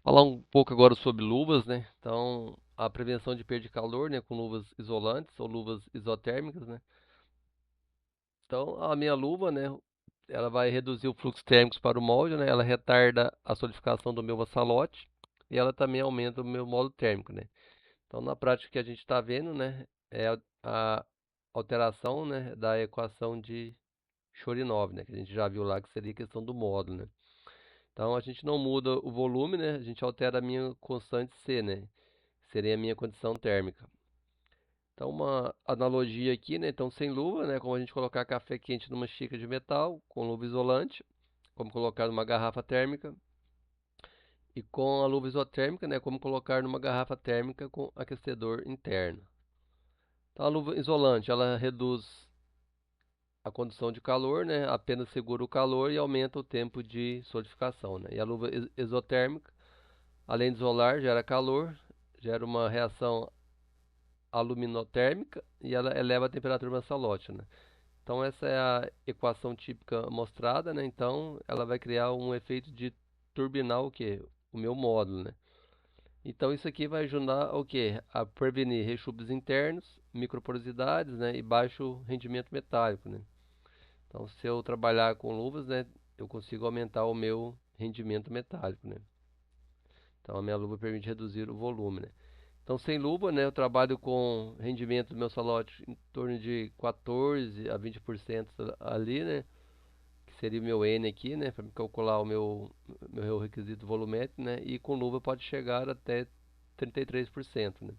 Falar um pouco agora sobre luvas, né? Então, a prevenção de perda de calor, né, com luvas isolantes ou luvas isotérmicas, né? Então, a minha luva, né, ela vai reduzir o fluxo térmico para o molde, né? Ela retarda a solidificação do meu massalote e ela também aumenta o meu modo térmico, né? Então, na prática, o que a gente está vendo, né, é a alteração, né, da equação de Chorinov, né, que a gente já viu lá que seria a questão do módulo, né? Então a gente não muda o volume, né? A gente altera a minha constante C, né? Seria a minha condição térmica. Então uma analogia aqui, né? Então sem luva, né? Como a gente colocar café quente numa xícara de metal com luva isolante, como colocar numa garrafa térmica e com a luva isotérmica, né? Como colocar numa garrafa térmica com aquecedor interno. Então a luva isolante, ela reduz a condição de calor, né? Apenas segura o calor e aumenta o tempo de solidificação, né? E a luva exotérmica, além de isolar, gera calor, gera uma reação aluminotérmica e ela eleva a temperatura do salote, né? Então essa é a equação típica mostrada, né? Então ela vai criar um efeito de turbinar o que? O meu módulo, né? Então isso aqui vai ajudar o que? A prevenir rechubos internos, microporosidades, né? E baixo rendimento metálico, né? Então se eu trabalhar com luvas, né? Eu consigo aumentar o meu rendimento metálico, né? Então a minha luva permite reduzir o volume, né? Então sem luva, né, eu trabalho com rendimento do meu salote em torno de 14 a 20% ali, né? Que seria o meu N aqui, né, para calcular o meu requisito volumétrico, né? E com luva pode chegar até 33%, né?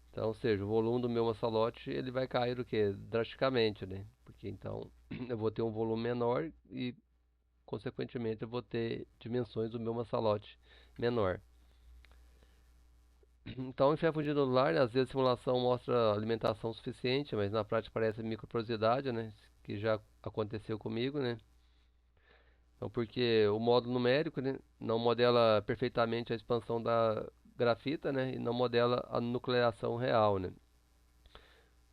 Então, ou seja, o volume do meu massalote ele vai cair o quê? Drasticamente, né? Porque então eu vou ter um volume menor e consequentemente eu vou ter dimensões do meu massalote menor. Então, em fé fundido anular, né, às vezes a simulação mostra alimentação suficiente, mas na prática parece microporosidade, né? Que já aconteceu comigo, né? Então, porque o módulo numérico, né, não modela perfeitamente a expansão da grafita, né? E não modela a nucleação real, né?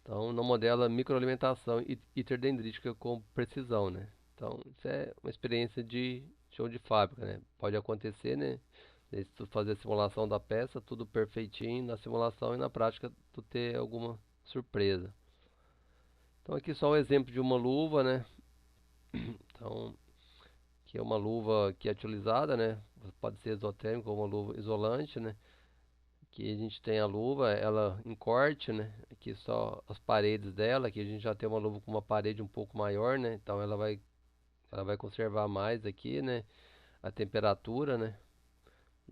Então, não modela microalimentação hiperdendrítica com precisão, né? Então, isso é uma experiência de chão de fábrica, né? Pode acontecer, né? Se tu fazer a simulação da peça, tudo perfeitinho na simulação e na prática tu ter alguma surpresa. Então, aqui só um exemplo de uma luva, né? Então, que é uma luva que é utilizada, né? Pode ser exotérmica ou uma luva isolante, né? Que a gente tem a luva, ela em corte, né? Aqui só as paredes dela, que a gente já tem uma luva com uma parede um pouco maior, né? Então ela vai conservar mais aqui, né? A temperatura, né?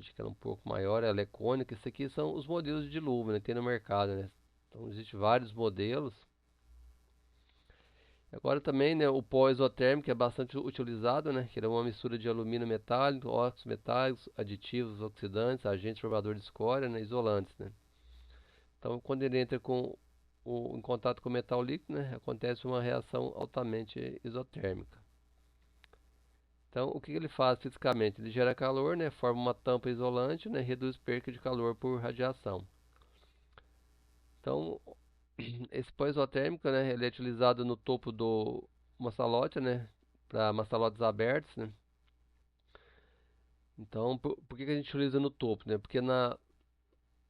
Acho que ela é um pouco maior, ela é cônica. Isso aqui são os modelos de luva, né? Que tem no mercado, né? Então existem vários modelos. Agora também, né, o pó isotérmico é bastante utilizado, né? Que ele é uma mistura de alumínio metálico, óxidos metálicos, aditivos oxidantes, agentes formadores de escória, né? Isolantes, né? Então, quando ele entra em contato com o metal líquido, né, acontece uma reação altamente isotérmica. Então, o que ele faz fisicamente? Ele gera calor, né, forma uma tampa isolante, né, reduz perca de calor por radiação. Então, esse pó isotérmico, né, ele é utilizado no topo do maçalote, né, para maçalotes abertos, né. Então, por que a gente utiliza no topo, né? Porque na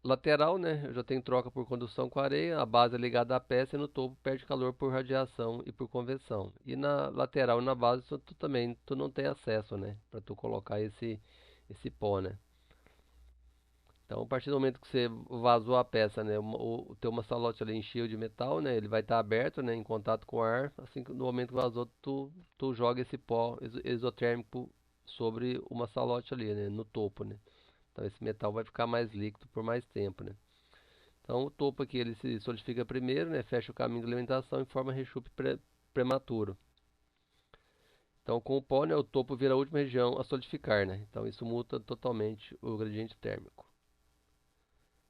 lateral, né? Eu já tenho troca por condução com areia, a base é ligada à peça e no topo perde calor por radiação e por convecção. E na lateral e na base tu também tu não tem acesso, né? Para tu colocar esse pó, né? Então, a partir do momento que você vazou a peça, né, o teu maçalote ali encheu de metal, né, ele vai estar aberto, né, em contato com o ar. Assim que no momento que vazou, tu joga esse pó exotérmico sobre o maçalote ali, né, no topo, né. Então esse metal vai ficar mais líquido por mais tempo, né. Então o topo aqui ele se solidifica primeiro, né, fecha o caminho de alimentação e forma rechupe prematuro. Então com o pó, né, o topo vira a última região a solidificar, né. Então isso muda totalmente o gradiente térmico.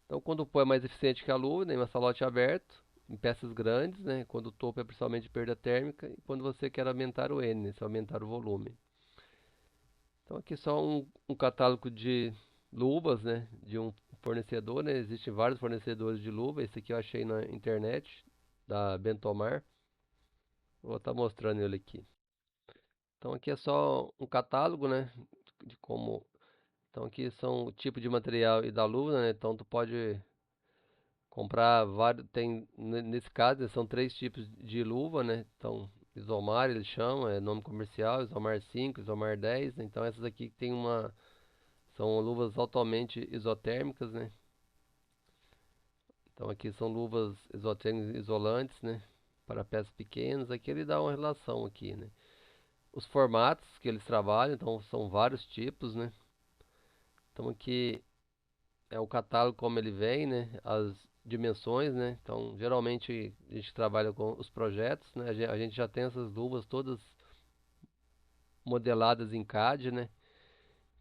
Então quando o pó é mais eficiente que a lua, né, em um salote aberto, em peças grandes, né, quando o topo é principalmente de perda térmica e quando você quer aumentar o N, né, se aumentar o volume. Então aqui só um catálogo de luvas, né, de um fornecedor, né? Existem vários fornecedores de luva. Esse aqui eu achei na internet da Bentomar. Vou estar mostrando ele aqui. Então aqui é só um catálogo, né, de como Então aqui são o tipo de material e da luva, né? Então tu pode comprar vários, nesse caso são três tipos de luva, né? Então Isomar eles chamam, é nome comercial, Isomar 5, Isomar 10, né? Então essas aqui tem uma são luvas altamente isotérmicas, né? Então aqui são luvas isotérmicas isolantes, né? Para peças pequenas, aqui ele dá uma relação aqui, né? Os formatos que eles trabalham, então são vários tipos, né? Então aqui é o catálogo como ele vem, né? As dimensões, né? Então geralmente a gente trabalha com os projetos, né? A gente já tem essas luvas todas modeladas em CAD, né?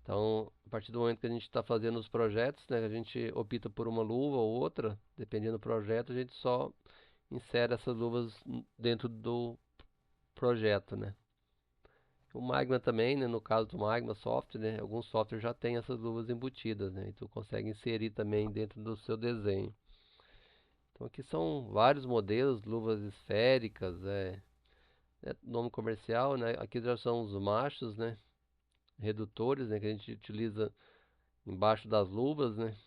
Então, a partir do momento que a gente está fazendo os projetos, né, a gente opta por uma luva ou outra, dependendo do projeto, a gente só insere essas luvas dentro do projeto, né? O Magma também, né, no caso do Magma Software, né, alguns softwares já têm essas luvas embutidas, né, e tu consegue inserir também dentro do seu desenho. Então aqui são vários modelos, luvas esféricas, nome comercial, né? Aqui já são os machos, né, redutores, né, que a gente utiliza embaixo das luvas, né?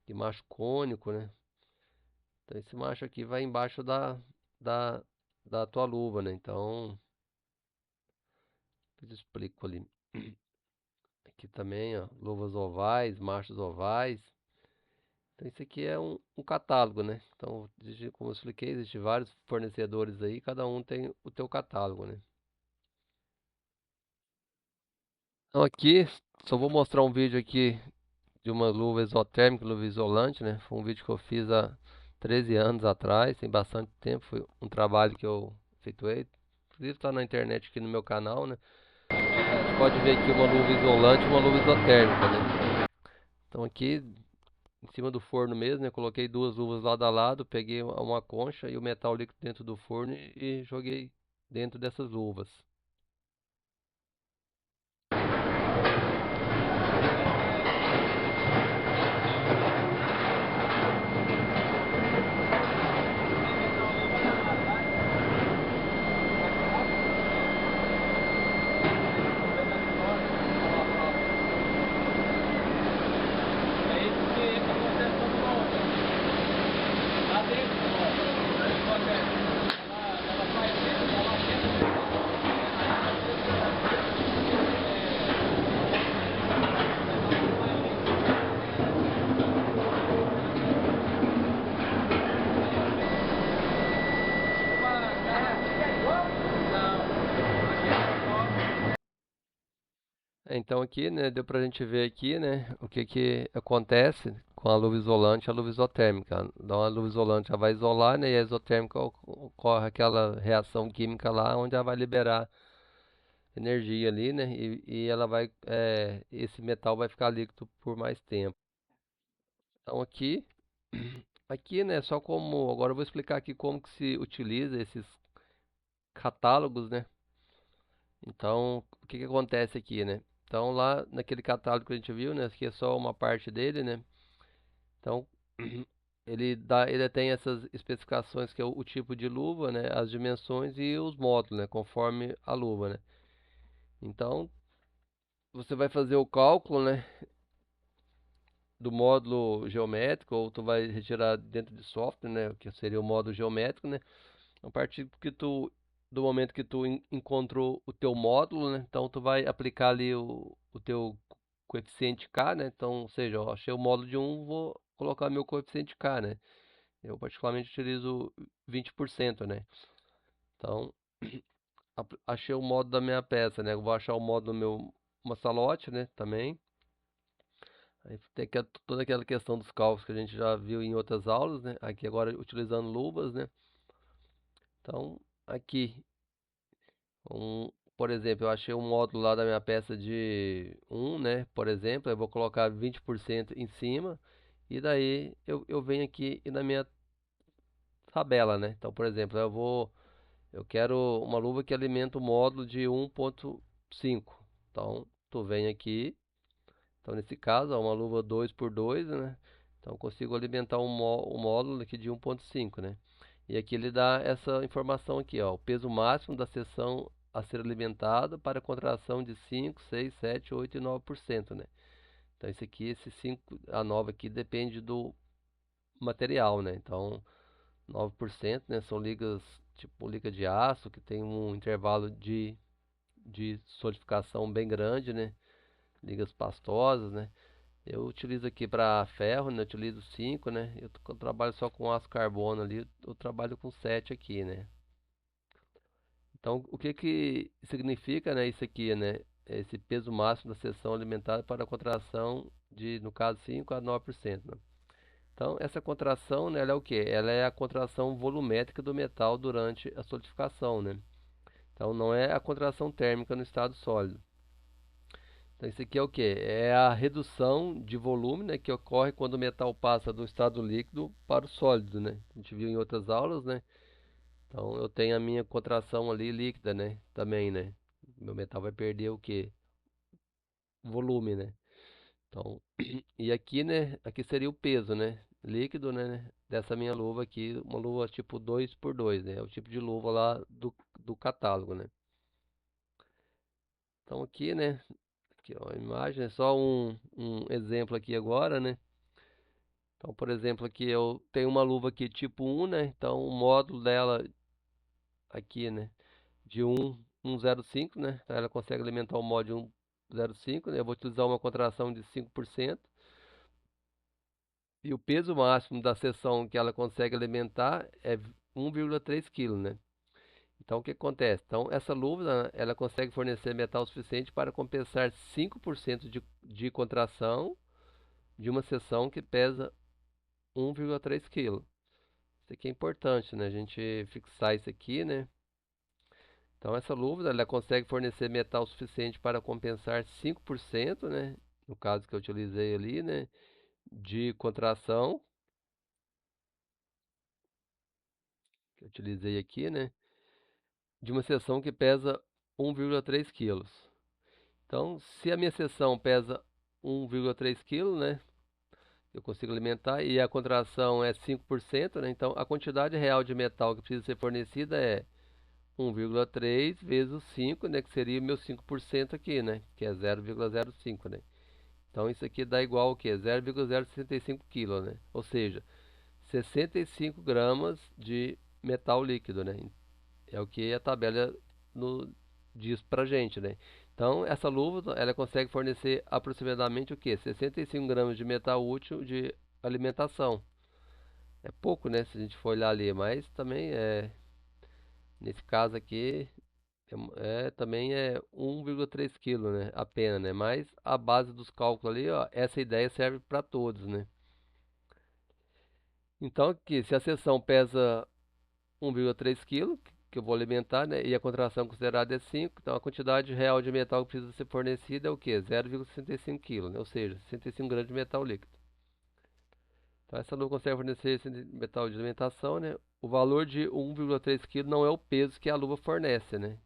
De macho cônico, né? Então esse macho aqui vai embaixo da, da tua luva, né? Então, eu te explico ali. Aqui também, ó, luvas ovais, machos ovais. Então isso aqui é um catálogo, né? Então, como eu expliquei, existem vários fornecedores aí, cada um tem o teu catálogo, né? Então aqui, só vou mostrar um vídeo aqui de uma luva exotérmica, luva isolante, né? Foi um vídeo que eu fiz há 13 anos atrás, tem bastante tempo, foi um trabalho que eu efetuei. Inclusive está na internet aqui no meu canal, né? A gente pode ver aqui uma luva isolante e uma luva isotérmica, né? Então aqui em cima do forno mesmo, né? Coloquei duas luvas lado a lado, peguei uma concha e o metal líquido dentro do forno e joguei dentro dessas luvas. Então aqui, né, deu pra gente ver aqui, né, o que que acontece com a luva isolante e a luva isotérmica. Então a luva isolante já vai isolar, né, e a isotérmica ocorre aquela reação química lá onde ela vai liberar energia ali, né, e ela vai, esse metal vai ficar líquido por mais tempo. Então aqui, aqui, né, só como, agora eu vou explicar aqui como que se utiliza esses catálogos, né. Então, o que que acontece aqui, né? Então, lá naquele catálogo que a gente viu, né? Aqui é só uma parte dele, né? Então, ele tem essas especificações que é o tipo de luva, né? As dimensões e os módulos, né? Conforme a luva, né? Então, você vai fazer o cálculo, né? Do módulo geométrico, ou tu vai retirar dentro de software, né? Que seria o módulo geométrico, né? A partir que do momento que tu encontrou o teu módulo, né? Então tu vai aplicar ali o teu coeficiente K, né? Então, ou seja, eu achei o módulo de um, vou colocar meu coeficiente K, né? Eu particularmente utilizo 20%, né? Então, achei o módulo da minha peça, né? Eu vou achar o módulo do meu maçalote, né? Também. Aí tem toda aquela questão dos cálculos que a gente já viu em outras aulas, né? Aqui agora utilizando luvas, né? Então, aqui por exemplo, eu achei um módulo lá da minha peça de um, né? Por exemplo, eu vou colocar 20% em cima e daí eu venho aqui e na minha tabela, né? Então, por exemplo, eu quero uma luva que alimenta o módulo de 1.5. Então, tu vem aqui, então nesse caso, é uma luva 2x2, né? Então, eu consigo alimentar um módulo aqui de 1.5, né? E aqui ele dá essa informação aqui, ó, o peso máximo da seção a ser alimentada para contração de 5, 6, 7, 8 e 9%, né? Então esse aqui, esse 5 a 9 aqui depende do material, né? Então 9%, né, são ligas tipo liga de aço, que tem um intervalo de solidificação bem grande, né? Ligas pastosas, né? Eu utilizo aqui para ferro, né? Eu utilizo 5, né? Eu trabalho só com aço carbono ali, eu trabalho com 7 aqui, né? Então, o que que significa, né, isso aqui, né? Esse peso máximo da seção alimentar para a contração de, no caso, 5 a 9%, né? Então, essa contração, né, ela é o quê? Ela é a contração volumétrica do metal durante a solidificação, né? Então, não é a contração térmica no estado sólido. Então, isso aqui é o quê? É a redução de volume, né, que ocorre quando o metal passa do estado líquido para o sólido, né? A gente viu em outras aulas, né? Então, eu tenho a minha contração ali líquida, né? Também, né? Meu metal vai perder o quê? Volume, né? Então, e aqui, né? Aqui seria o peso, né? Líquido, né? Dessa minha luva aqui, uma luva tipo 2x2, né? É o tipo de luva lá do catálogo, né? Então aqui, né? Aqui, ó, a imagem é só um exemplo aqui agora, né? Então, por exemplo, aqui eu tenho uma luva aqui tipo 1, né? Então, o módulo dela aqui, né? De 1,05, né? Então, ela consegue alimentar o módulo de 1,05, né? Eu vou utilizar uma contração de 5%. E o peso máximo da seção que ela consegue alimentar é 1,3 kg, né? Então, o que acontece? Então, essa luva, ela consegue fornecer metal suficiente para compensar 5% de contração de uma seção que pesa 1,3 kg. Isso aqui é importante, né? A gente fixar isso aqui, né? Então, essa luva, ela consegue fornecer metal suficiente para compensar 5%, né? No caso que eu utilizei ali, né? De contração, que eu utilizei aqui, né? De uma seção que pesa 1,3 quilos. Então, se a minha seção pesa 1,3 kg, né, eu consigo alimentar e a contração é 5%, né, então a quantidade real de metal que precisa ser fornecida é 1,3 vezes o 5, né, que seria o meu 5% aqui, né, que é 0,05, né. Então isso aqui dá igual ao que? 0,065 kg, né, ou seja, 65 gramas de metal líquido, né. É o que a tabela diz pra gente, né? Então, essa luva, ela consegue fornecer aproximadamente o que? 65 gramas de metal útil de alimentação. É pouco, né? Se a gente for olhar ali, mas também nesse caso aqui, também é 1,3 kg, né? Apenas, né? Mas a base dos cálculos ali, ó, essa ideia serve para todos, né? Então, aqui, se a seção pesa 1,3 kg, que eu vou alimentar, né? E a contração considerada é 5, então a quantidade real de metal que precisa ser fornecida é o quê? 0,65 kg, né? Ou seja, 65 gramas de metal líquido. Então essa não consegue fornecer esse metal de alimentação, né? O valor de 1,3 kg não é o peso que a luva fornece, né?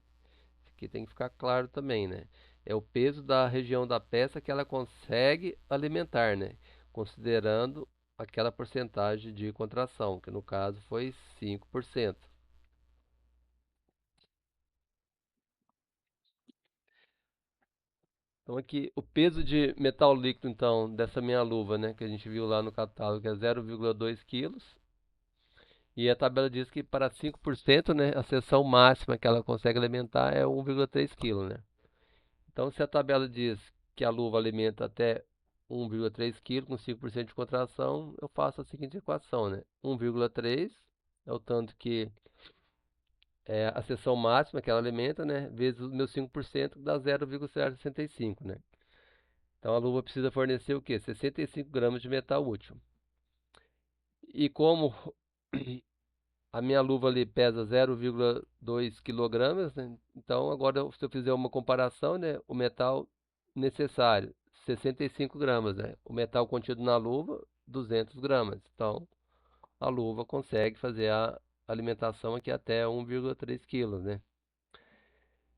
Isso aqui tem que ficar claro também, né? É o peso da região da peça que ela consegue alimentar, né? Considerando aquela porcentagem de contração, que no caso foi 5%. Então aqui, o peso de metal líquido, então, dessa minha luva, né, que a gente viu lá no catálogo, é 0,2 quilos. E a tabela diz que para 5%, né, a seção máxima que ela consegue alimentar é 1,3 kg, né? Então, se a tabela diz que a luva alimenta até 1,3 kg com 5% de contração, eu faço a seguinte equação, né? 1,3 é o tanto que é a seção máxima que ela alimenta, né, vezes o meu 5% dá 0,65, né? Então a luva precisa fornecer o quê? 65 gramas de metal útil. E como a minha luva ali pesa 0,2 quilogramas, né? Então agora se eu fizer uma comparação, né, o metal necessário, 65 gramas, né? O metal contido na luva, 200 gramas. Então a luva consegue fazer a alimentação aqui até 1,3 quilos, né?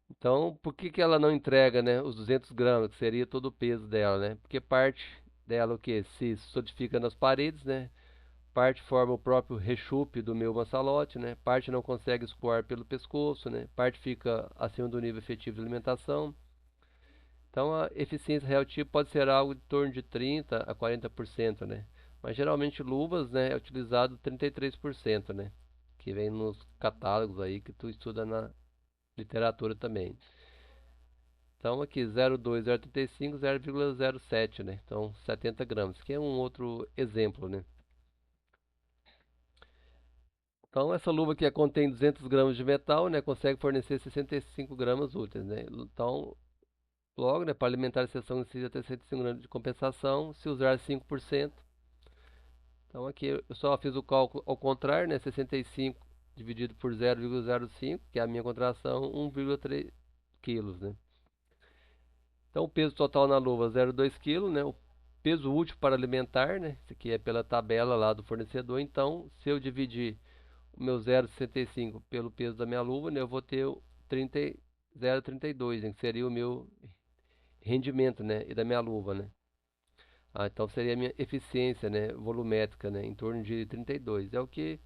Então, por que que ela não entrega, né, os 200 gramas, que seria todo o peso dela, né? Porque parte dela o que se solidifica nas paredes, né? Parte forma o próprio rechupe do meu maçalote, né? Parte não consegue escoar pelo pescoço, né? Parte fica acima do nível efetivo de alimentação. Então a eficiência real tipo pode ser algo em torno de 30 a 40%, né? Mas geralmente luvas, né, é utilizado 33%, né? Que vem nos catálogos aí que tu estuda na literatura também. Então aqui 0,2, 0,35, 0,07, né? Então 70 gramas, que é um outro exemplo, né? Então essa luva aqui contém 200 gramas de metal, né? Consegue fornecer 65 gramas úteis, né? Então logo, né, para alimentar a seção precisa ter 65 gramas de compensação, se usar 5%. Então aqui eu só fiz o cálculo ao contrário, né? 65 dividido por 0,05, que é a minha contração, 1,3 quilos, né? Então o peso total na luva 0,2 kg, né? O peso útil para alimentar, né? Isso aqui é pela tabela lá do fornecedor. Então, se eu dividir o meu 0,65 pelo peso da minha luva, né? Eu vou ter o 0,32, né? Que seria o meu rendimento, né? E da minha luva, né? Então seria a minha eficiência, né, volumétrica, né, em torno de 32. É o que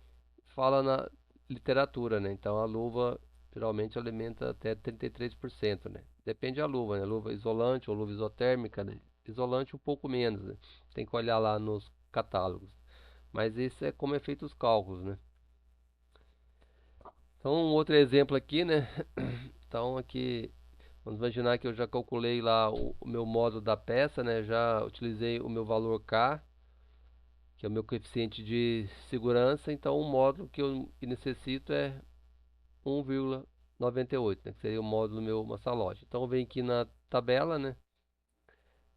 fala na literatura, né? Então a luva geralmente alimenta até 33%, né? Depende da luva, né? Luva isolante ou luva isotérmica, né? Isolante um pouco menos, né? Tem que olhar lá nos catálogos. Mas isso é como é feito os cálculos, né? Então um outro exemplo aqui, né? Então aqui vamos imaginar que eu já calculei lá o meu módulo da peça, né? Já utilizei o meu valor K, que é o meu coeficiente de segurança. Então, o módulo que eu necessito é 1,98, né, que seria o módulo do meu massalote. Então, eu venho aqui na tabela, né?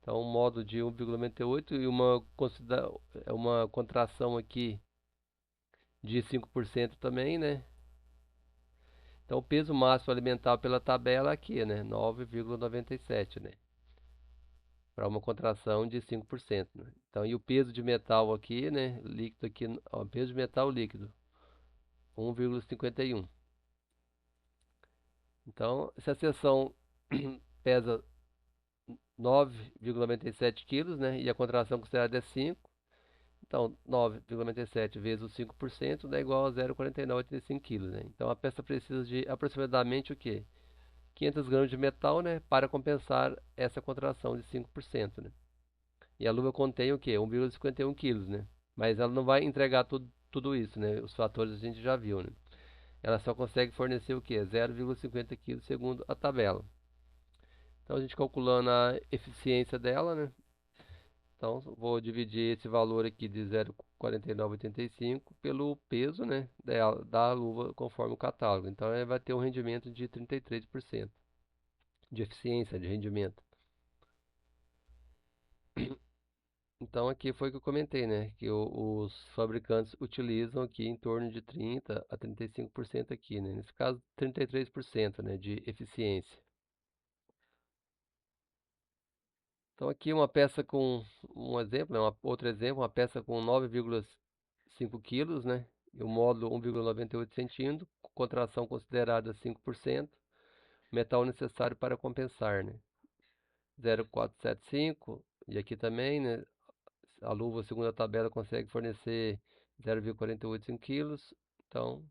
Então, um módulo de 1,98 e uma contração aqui de 5% também, né? Então, o peso máximo alimentar pela tabela aqui, né? 9,97, né? Para uma contração de 5%, né? Então, e o peso de metal aqui, né? Líquido aqui, ó, peso de metal líquido, 1,51. Então, se a seção pesa 9,97 quilos, né, e a contração considerada é 5, então 9,97 vezes os 5% dá igual a 0,4985 quilos, né? Então a peça precisa de aproximadamente o quê? 500 gramas de metal, né, para compensar essa contração de 5%, né? E a luva contém o quê? 1,51 quilos, né? Mas ela não vai entregar tudo isso, né? Os fatores a gente já viu, né? Ela só consegue fornecer o quê? 0,50 quilos segundo a tabela. Então a gente calculando a eficiência dela, né? Então vou dividir esse valor aqui de 0,4985 pelo peso, né, da luva conforme o catálogo. Então ele vai ter um rendimento de 33% de eficiência de rendimento. Então aqui foi o que eu comentei, né, que os fabricantes utilizam aqui em torno de 30 a 35% aqui, né? Nesse caso 33%, né, de eficiência. Então aqui uma peça com um exemplo, né, outro exemplo, uma peça com 9,5 quilos, né? E o módulo 1,98 centímetros, contração considerada 5%, metal necessário para compensar, né? 0,475, e aqui também, né? A luva, segundo a tabela, consegue fornecer 0,485 quilos. Então,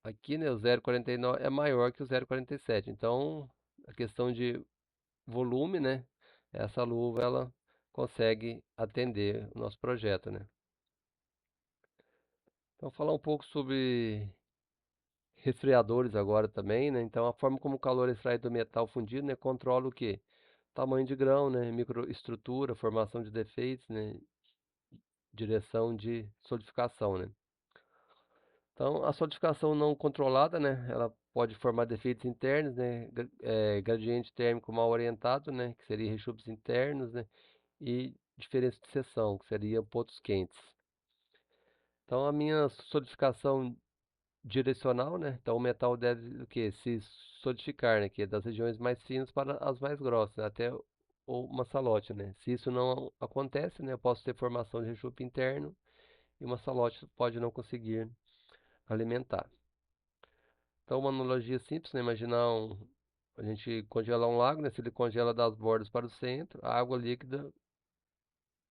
aqui, né, o 0,49 é maior que o 0,47. Então, a questão de volume, né? Essa luva ela consegue atender o nosso projeto, né? Então, falar um pouco sobre resfriadores agora também, né? Então, a forma como o calor é extraído do metal fundido, né, controla o quê? Tamanho de grão, né? Microestrutura, formação de defeitos, né? Direção de solidificação, né? Então, a solidificação não controlada, né? Ela pode formar defeitos internos, né? Gradiente térmico mal orientado, né? Que seria rechupes internos, né? E diferença de seção, que seria pontos quentes. Então a minha solidificação direcional, né? Então o metal deve o quê? Se solidificar, né? Que é das regiões mais finas para as mais grossas, né? Até o maçalote, né? Se isso não acontece, né? Eu posso ter formação de rechupe interno e o maçalote pode não conseguir alimentar. Então uma analogia simples, né? A gente congelar um lago, né? Se ele congela das bordas para o centro, a água líquida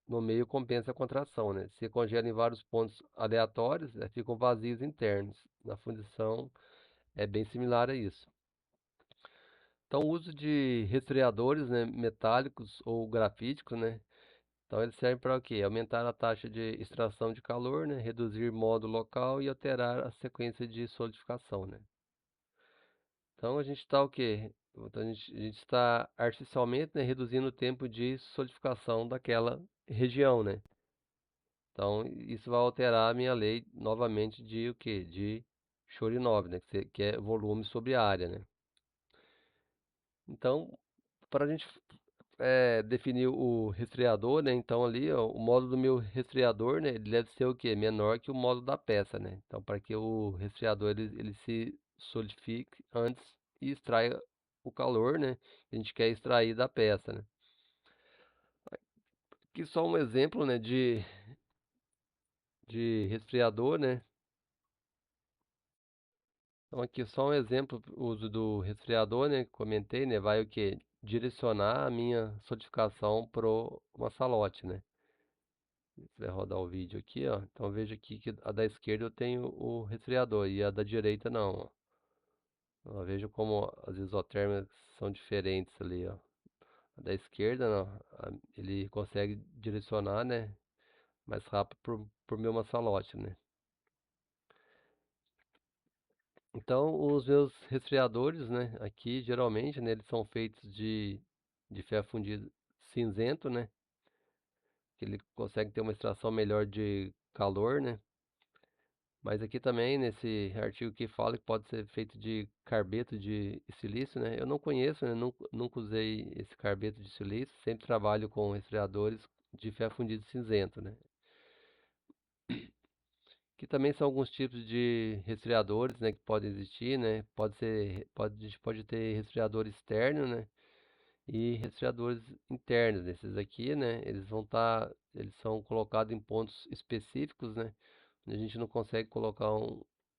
no meio compensa a contração, né? Se congela em vários pontos aleatórios, ficam vazios internos. Na fundição é bem similar a isso. Então, o uso de resfriadores, né, metálicos ou grafíticos, né? Então, eles servem para o quê? Aumentar a taxa de extração de calor, né? Reduzir módulo local e alterar a sequência de solidificação, né? Então, a gente está o quê? Então, a gente está artificialmente, né, reduzindo o tempo de solidificação daquela região, né? Então, isso vai alterar a minha lei novamente de o quê? De Chorinov, né? Que é volume sobre área, né? Então, para a gente definir o resfriador, né? Então ali, ó, o módulo do meu resfriador, né? Ele deve ser o quê? Menor que o módulo da peça, né? Então, para que o resfriador ele se solidifique antes e extraia o calor, né? Que a gente quer extrair da peça, né? Aqui só um exemplo, né? De resfriador, né? Então aqui só um exemplo, o uso do resfriador, né? Que comentei, né? Vai o quê? Direcionar a minha solidificação para uma salote, né? Você vai rodar o vídeo aqui, ó. Então veja aqui que a da esquerda eu tenho o resfriador e a da direita não, ó. Ó, veja como as isotérmicas são diferentes ali, ó. A da esquerda, não, ele consegue direcionar, né, mais rápido por meu maçalote, né. Então os meus resfriadores, né, aqui geralmente, né, eles são feitos de ferro fundido cinzento, né, que ele consegue ter uma extração melhor de calor, né. Mas aqui também, nesse artigo que fala que pode ser feito de carbeto de silício, né? Eu não conheço, né? Nunca usei esse carbeto de silício. Sempre trabalho com resfriadores de ferro fundido cinzento, né? Que também são alguns tipos de resfriadores, né? Que podem existir, né? A gente pode ter resfriador externo, né? E resfriadores internos. Esses aqui, né? Eles são colocados em pontos específicos, né? A gente não consegue colocar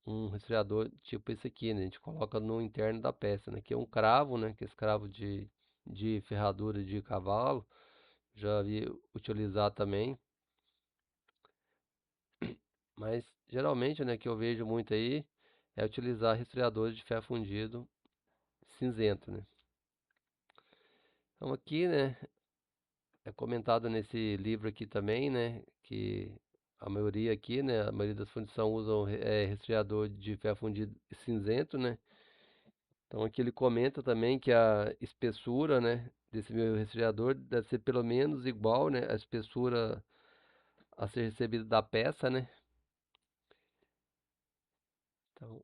um resfriador tipo esse aqui, né? A gente coloca no interno da peça, né? Que é um cravo, né? Que é esse cravo de ferradura de cavalo. Já vi utilizar também. Mas geralmente, né? Que eu vejo muito aí é utilizar resfriadores de ferro fundido cinzento, né? Então aqui, né? É comentado nesse livro aqui também, né? Que a maioria aqui, né? A maioria das fundições usam resfriador de ferro fundido cinzento, né? Então aqui ele comenta também que a espessura, né, desse meu resfriador deve ser pelo menos igual, né, à espessura a ser recebida da peça, né? Então,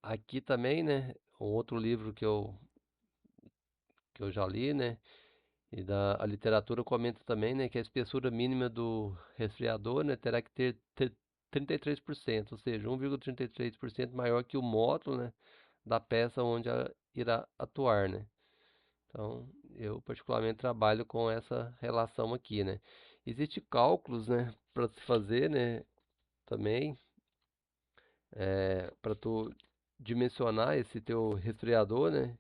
aqui também, né, um outro livro que eu já li, né, e a literatura comenta também, né, que a espessura mínima do resfriador, né, terá que ter 33%, ou seja, 1,33% maior que o módulo, né, da peça onde ela irá atuar, né? Então, eu particularmente trabalho com essa relação aqui, né? Existem cálculos, né, para se fazer, né, também, para tu dimensionar esse teu resfriador, né?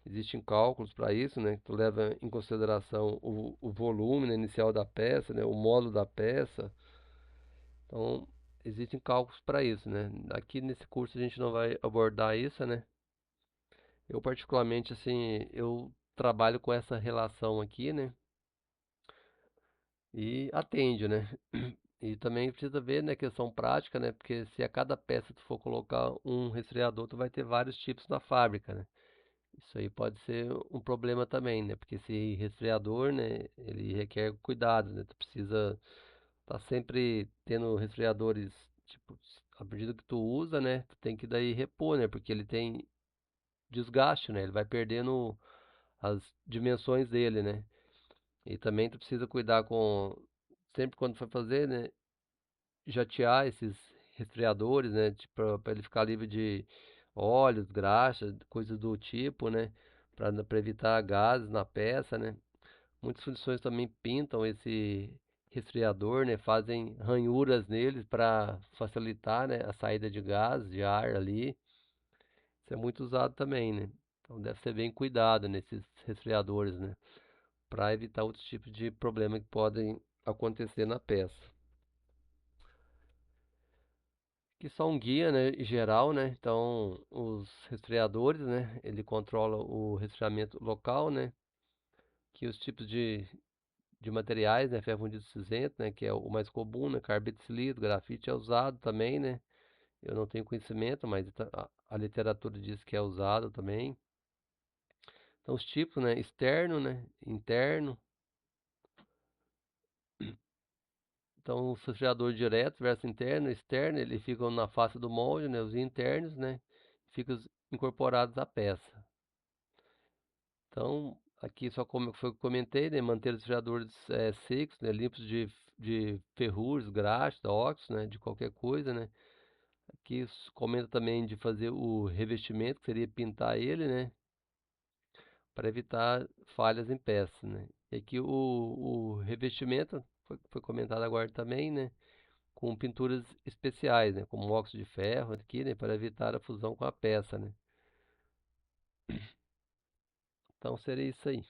Existem cálculos para isso, né? Que tu leva em consideração o volume, né, inicial da peça, né, o módulo da peça. Então, existem cálculos para isso, né? Aqui nesse curso a gente não vai abordar isso, né? Eu particularmente, assim, eu trabalho com essa relação aqui, né? E atende, né? E também precisa ver, né, questão prática, né? Porque se a cada peça tu for colocar um resfriador, tu vai ter vários tipos na fábrica, né? Isso aí pode ser um problema também, né? Porque esse resfriador, né, ele requer cuidado, né? Tu precisa estar sempre tendo resfriadores, tipo, à medida que tu usa, né, tu tem que daí repor, né? Porque ele tem desgaste, né? Ele vai perdendo as dimensões dele, né? E também tu precisa cuidar com sempre quando for fazer, né, jatear esses resfriadores, né, para ele ficar livre de óleos, graxas, coisas do tipo, né, para evitar gases na peça, né. Muitas fundições também pintam esse resfriador, né, fazem ranhuras neles para facilitar, né, a saída de gás, de ar ali. Isso é muito usado também, né. Então deve ser bem cuidado nesses resfriadores, né, para evitar outros tipos de problema que podem acontecer na peça. Que só um guia, né, geral, né? Então, os resfriadores, né? Ele controla o resfriamento local, né? Que os tipos de materiais, né? Ferro fundido cinzento, né? Que é o mais comum, né? Carbeticilito, grafite é usado também, né? Eu não tenho conhecimento, mas a literatura diz que é usado também. Então, os tipos, né? Externo, né? Interno. Então, o resfriador direto versus interno, externo, eles ficam na face do molde, né? Os internos, né? Ficam incorporados à peça. Então, aqui só como foi o que eu comentei, né? Manter os resfriadores secos, né? Limpos de ferrugem, graxas, óxidos, né? De qualquer coisa, né? Aqui comenta também de fazer o revestimento, que seria pintar ele, né? Para evitar falhas em peça, né? E aqui o revestimento foi comentado agora também, né? Com pinturas especiais, né? Como óxido de ferro aqui, né? Para evitar a fusão com a peça, né? Então seria isso aí.